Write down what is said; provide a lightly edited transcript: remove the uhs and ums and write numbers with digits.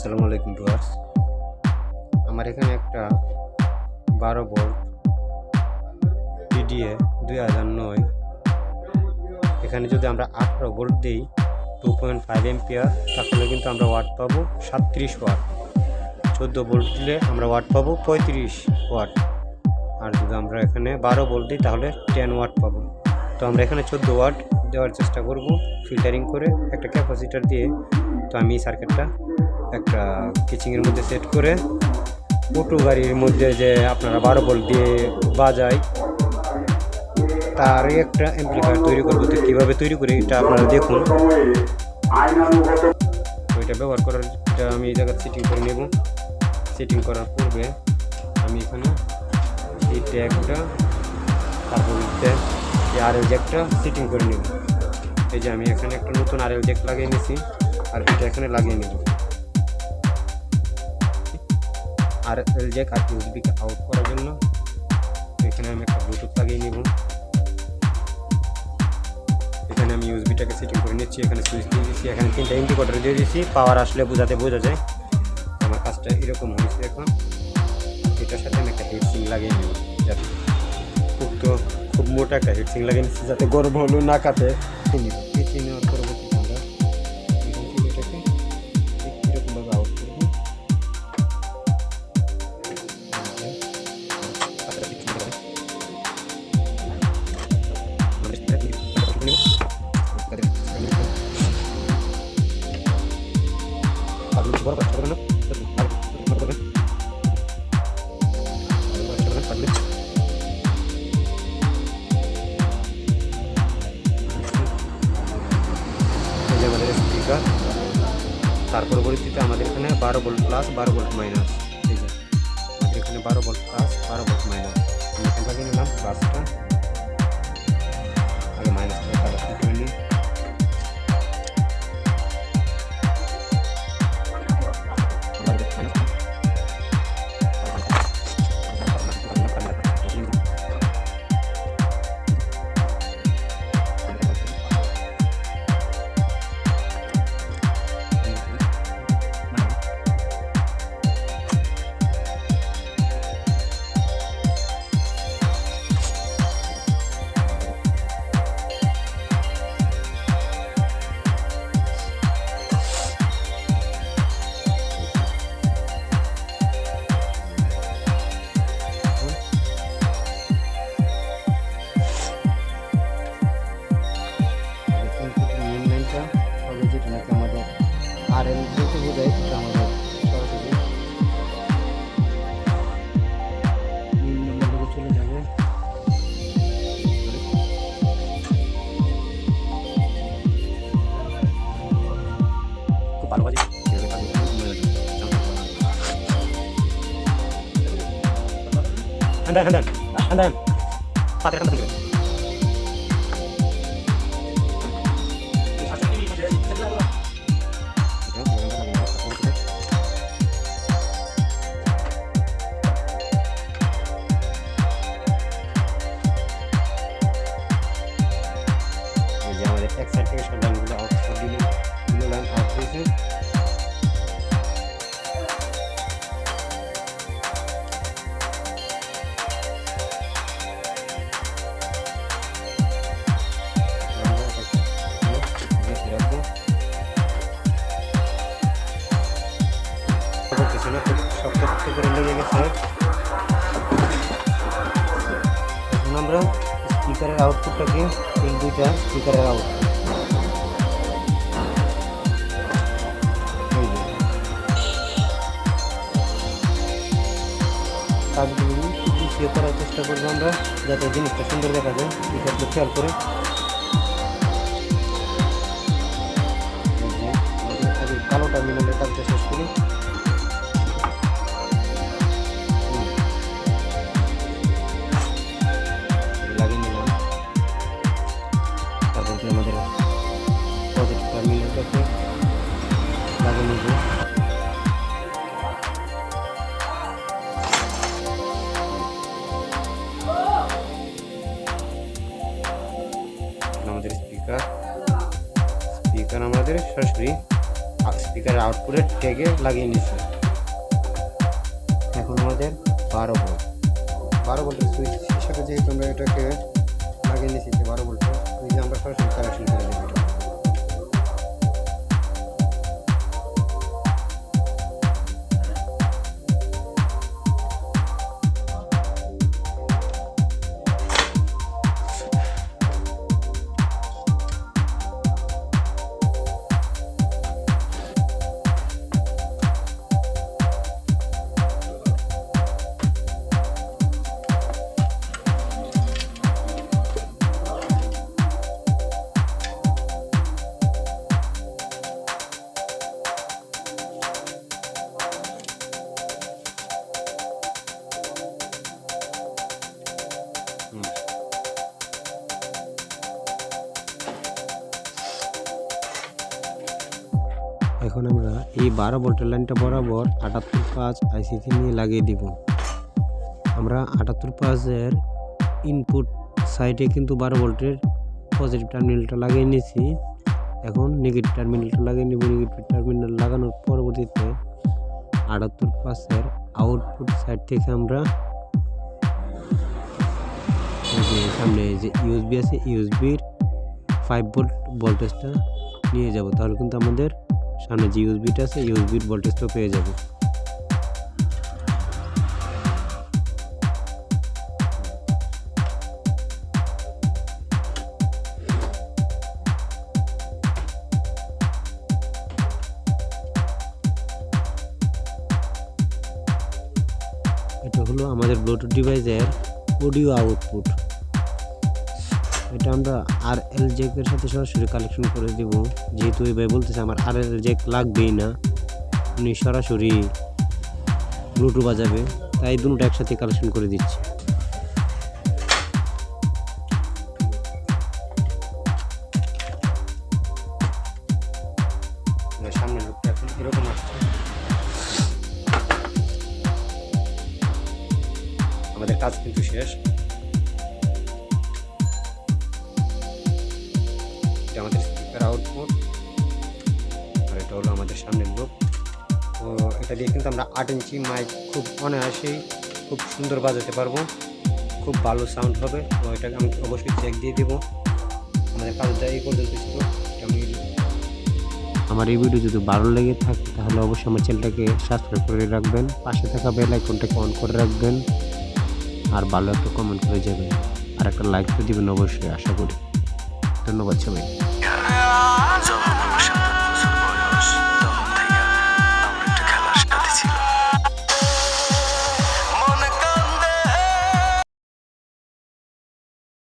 আসসালামু আলাইকুম ভিউয়ার্স। আমার এখানে একটা 12 ভোল্ট Tda2009, এখানে যদি আমরা 18 ভোল্ট দিই 2.5 এম্পিয়ার, তাহলে কিন্তু আমরা ওয়াট পাবো 37 ওয়াট। 14 ভোল্ট দিলে আমরা ওয়াট পাবো 35 ওয়াট। আর যদি আমরা এখানে 12 ভোল্ট দিই তাহলে 10 ওয়াট পাবো। তো আমরা এখানে 14 ওয়াট দেওয়ার চেষ্টা করব ফিল্টারিং করে একটা ক্যাপাসিটার দিয়ে। তো আমি সার্কিটটা একটা কিচিংয়ের মধ্যে সেট করে অটো গাড়ির মধ্যে যে আপনারা 12 ভোল্ট দিয়ে বাজায় তারই একটা অ্যাম্পলিফায়ার তৈরি করবো। তো কীভাবে তৈরি করি এটা আপনারা দেখুন। তো এটা ব্যবহার করার এটা আমি এই জায়গায় সেটিং করে নেব। সেটিং করার পূর্বে আমি এখানে এই ট্যাগটা, তারপর এই আরএল জ্যাকটা সেটিং করে নেব। এই যে আমি এখানে একটা নতুন আরএল জ্যাক লাগিয়ে নিয়েছি, আর এটা এখানে লাগিয়ে নেব। আরএল জ্যাক আর ইউএসবিকে আউট করার জন্য এখানে আমি একটা ব্লুটুথ লাগিয়ে নেব। এখানে আমি ইউএসবিটাকে সেটিং করে নিচ্ছি। এখানে সুইচ দিয়ে দিচ্ছি, এখানে 3টা ইন্ডিকেটর দিয়ে দিচ্ছি। পাওয়ার আসলে বোঝা যায়। আমার কাজটা এরকম হয়েছে। এখন এটার সাথে আমি একটা হেডসিং লাগিয়ে নেব, যাতে খুব মোটা একটা হেডসিং লাগিয়ে নিচ্ছি, যাতে গরম হলো না কাটে। কেটে নেওয়ার পরবর্তীতে আমরা এখান থেকে এটাকে এরকমভাবে আউট করব। তার পরবর্তীতে আমাদের এখানে 12 ভোল্ট প্লাস 12 ভোল্ট মাইনাস। ঠিক আছে, আমাদের এখানে 12 ভোল্ট প্লাস 12 ভোল্ট মাইনাস। আমি এখানে লাগিয়ে নিলাম প্লাসটা, আগে মাইনাসটা কালেক্ট করে নিই। আর এল বলতে বোঝায় সেটা আমাদের সরাসরি নম্বরে চলে যাবে। খুব ভালো কাজ। পাতে এক সাইড থেকে সব লাইনগুলো আউট করে দিলে লাইন আউট হয়েছে। শক্ত করে লেগে গেছে। এখন আমরা স্পিকারের আউটপুটটাকে এই দুইটা স্পিকারের আউটপুট কাজগুলি গুছিয়ে করার চেষ্টা করবো আমরা, যাতে জিনিসটা সুন্দর দেখা যায়। এটা খেয়াল করে কালো টার্মিনালের কাজটা শেষ করি। লাগিয়ে নিলাম। তারপর আমাদের পজিটিভ টার্মিনালটাকে লাগিয়ে নেব। আমাদের স্পিকার আমাদের সরাসরি স্পিকারের আউটপুটের ট্যাগে লাগিয়ে নিচ্ছি। এখন আমাদের 12 ভোল্টের সুইচ হিসাবে যেহেতু আমরা এটাকে লাগিয়ে নিচ্ছি, 12 ভোল্টের সুইচে আমরা সরাসরি কানেকশন করে দেবো। এখন আমরা এই 12 ভোল্টের লাইনটা বরাবর 78.5 আইসিসি নিয়ে লাগিয়ে দিব। আমরা 78.5-এর ইনপুট সাইডে কিন্তু 12 ভোল্টের পজিটিভ টার্মিনালটা লাগিয়ে নিয়েছি। এখন নেগেটিভ টার্মিনালটা লাগিয়ে নিব। নেগেটিভ টার্মিনাল লাগানোর পরবর্তীতে 78.5-এর আউটপুট সাইড থেকে আমরা সামনে যে ইউএসবি আছে, ইউএসবির 5 ভোল্ট ভোল্টেজটা নিয়ে যাব। তাহলে কিন্তু আমাদের সামনে যে ইউএসবিটা আছে, ইউএসবির ভোল্টেজটা পেয়ে যাব। এটা হলো আমাদের ব্লুটুথ ডিভাইসের অডিও আউটপুট। এটা আমরা আরএল জ্যাকের সাথে সরাসরি কালেকশন করে দেব। যেহেতু এই ভাই বলতেছে আমার আরএল জ্যাক লাগবেই না, উনি সরাসরি ব্লুটুথ বাজাবে, তাই দুটো একসাথে কালেকশন করে দিচ্ছি। সামনের লুকটা এখন এরকম আসছে। আমাদের কাজ কিন্তু শেষ। আমাদের স্পিকার আউটপুট আর এটা হলো আমাদের সামনের লুক। তো এটা দিয়ে কিন্তু আমরা 8 ইঞ্চি মাইক খুব অনায়াসেই খুব সুন্দর বাজাতে পারবো, খুব ভালো সাউন্ড হবে। তো এটাকে আমি অবশ্যই চেক দিয়ে দেবো। আমাদের কাজটা এই পর্যন্ত ছিল। আমার এই ভিডিও যদি ভালো লেগে থাকে তাহলে অবশ্যই আমার চ্যানেলটাকে সাবস্ক্রাইব করে রাখবেন, পাশে থাকা বেল আইকনটাকে অন করে রাখবেন, আর ভালো একটা কমেন্ট করে যাবেন, আর একটা লাইক করে দিবেন অবশ্যই, আশা করি। ধন্যবাদ সবাই।